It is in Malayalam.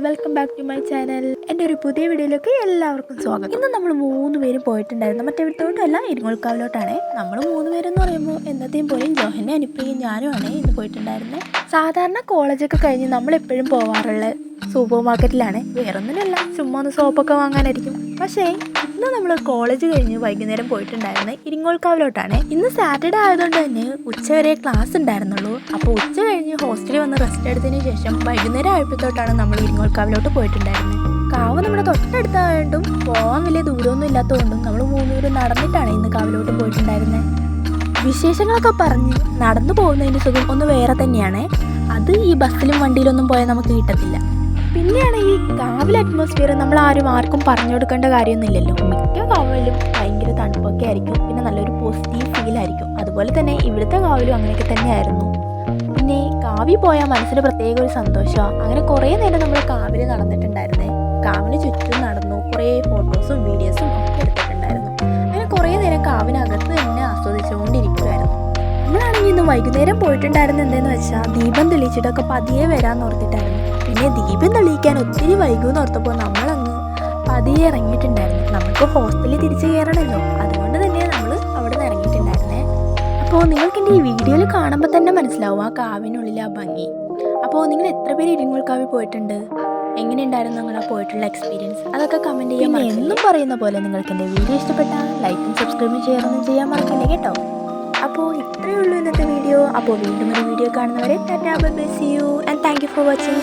Welcome back to my channel. എൻ്റെ ഒരു പുതിയ വീഡിയോയിലേക്ക് എല്ലാവർക്കും സ്വാഗതം. ഇന്ന് നമ്മൾ 3 പേരും പോയിട്ടുണ്ടായിരുന്നു. മറ്റെവിടത്തോട്ടല്ല, ഇരിങ്ങോൾക്കാവിലോട്ടാണ്. നമ്മൾ 3 പേരെന്ന് പറയുമ്പോൾ എന്നത്തെയും പോലെയും ജോഹനെ അനുപ്പയും ഞാനുമാണ് ഇന്ന് പോയിട്ടുണ്ടായിരുന്നത്. സാധാരണ കോളേജൊക്കെ കഴിഞ്ഞ് നമ്മൾ എപ്പോഴും പോവാറുള്ള സൂപ്പർ മാർക്കറ്റിലാണ്. വേറൊന്നിനല്ല, ചുമ്മാ ഒന്ന് സോപ്പൊക്കെ വാങ്ങാനായിരിക്കും. പക്ഷേ ഇന്ന് നമ്മൾ കോളേജ് കഴിഞ്ഞ് വൈകുന്നേരം പോയിട്ടുണ്ടായിരുന്നത് ഇരിങ്ങോൾക്കാവിലോട്ടാണ്. ഇന്ന് സാറ്റർഡേ ആയതുകൊണ്ട് തന്നെ ഉച്ചവരെ ക്ലാസ് ഉണ്ടായിരുന്നുള്ളൂ. അപ്പോൾ ഉച്ച കഴിഞ്ഞ് ഹോസ്റ്റലിൽ വന്ന് റെസ്റ്റ് എടുത്തതിന് ശേഷം വൈകുന്നേരം ആയപ്പോഴത്തോട്ടാണ് നമ്മൾ ഇരിങ്ങോൾക്കാവിലോട്ട് പോയിട്ടുണ്ടായിരുന്നത്. കാവ് നമ്മുടെ തൊട്ടടുത്തായതുകൊണ്ടും പോകാൻ വലിയ ദൂരമൊന്നും ഇല്ലാത്തതുകൊണ്ടും നമ്മൾ 3 പേരും നടന്നിട്ടാണ് ഇന്ന് കാവിലോട്ട് പോയിട്ടുണ്ടായിരുന്നത്. വിശേഷങ്ങളൊക്കെ പറഞ്ഞ് നടന്നു പോകുന്നതിൻ്റെ സുഖം ഒന്ന് വേറെ തന്നെയാണ്. അത് ഈ ബസ്സിലും വണ്ടിയിലൊന്നും പോയാൽ നമുക്ക് കിട്ടത്തില്ല. പിന്നെയാണ് ഈ കാവിലെ അറ്റ്മോസ്ഫിയർ നമ്മൾ ആർക്കും പറഞ്ഞു കൊടുക്കേണ്ട കാര്യമൊന്നുമില്ലല്ലോ. മിക്ക കാവിലും ഭയങ്കര തണുപ്പൊക്കെ ആയിരിക്കും, പിന്നെ നല്ലൊരു പോസിറ്റീവ് ഫീൽ ആയിരിക്കും. അതുപോലെ തന്നെ ഇവിടുത്തെ കാവിലും അങ്ങനെയൊക്കെ തന്നെയായിരുന്നു. പിന്നെ കാവിൽ പോയാൽ മനസ്സിന് പ്രത്യേക ഒരു സന്തോഷമാണ്. അങ്ങനെ കുറേ നേരം നമ്മൾ കാവിൽ നടന്നിട്ടുണ്ടായിരുന്നേ. കാവിന് ചുറ്റും നടന്നു, കുറേ ഫോട്ടോസും വീഡിയോസും ഒക്കെ എടുത്തിട്ടുണ്ടായിരുന്നു. അങ്ങനെ കുറേ നേരം കാവിനകത്ത് തന്നെ ആസ്വദിച്ചുകൊണ്ടിരിക്കുമായിരുന്നു. നമ്മളാണെങ്കിൽ ഇന്ന് വൈകുന്നേരം പോയിട്ടുണ്ടായിരുന്നത് എന്താണെന്ന് വെച്ചാൽ ദീപം തെളിയിച്ചിട്ടൊക്കെ പതിയെ വരാൻ ഓർത്തിട്ടായിരുന്നു. പിന്നെ ദീപം തെളിയിക്കാൻ ഒത്തിരി വൈകുമെന്ന് ഓർത്തപ്പോൾ നമ്മളങ്ങ് പതിയെ ഇറങ്ങിയിട്ടുണ്ടായിരുന്നു. നമുക്ക് ഹോസ്റ്റലിൽ തിരിച്ചു കയറണമല്ലോ, അതുകൊണ്ട് തന്നെ നമ്മൾ അവിടെ നിന്ന് ഇറങ്ങിയിട്ടുണ്ടായിരുന്നേ. അപ്പോൾ നിങ്ങൾക്ക് എൻ്റെ ഈ വീഡിയോയിൽ കാണുമ്പോൾ തന്നെ മനസ്സിലാവും ആ കാവിനുള്ളിലെ ആ ഭംഗി. അപ്പോൾ നിങ്ങൾ എത്ര പേര് ഇരിങ്ങോൾക്കാവിൽ പോയിട്ടുണ്ട്, എങ്ങനെയുണ്ടായിരുന്നു നിങ്ങളെ പോയിട്ടുള്ള എക്സ്പീരിയൻസ്, അതൊക്കെ കമൻറ്റ് ചെയ്യാൻ. പിന്നെ എന്നും പറയുന്ന പോലെ നിങ്ങൾക്ക് എൻ്റെ വീഡിയോ ഇഷ്ടപ്പെട്ടാൽ ലൈക്കും സബ്സ്ക്രൈബും ഷെയറൊന്നും ചെയ്യാൻ മറക്കില്ല കേട്ടോ. അപ്പോൾ ഇത്രയേ ഉള്ളൂ ഇന്നത്തെ വീഡിയോ. അപ്പോൾ വീണ്ടും ഒരു വീഡിയോ കാണുന്നവരെ ടാറ്റാ bye bye, see you and thank you for watching.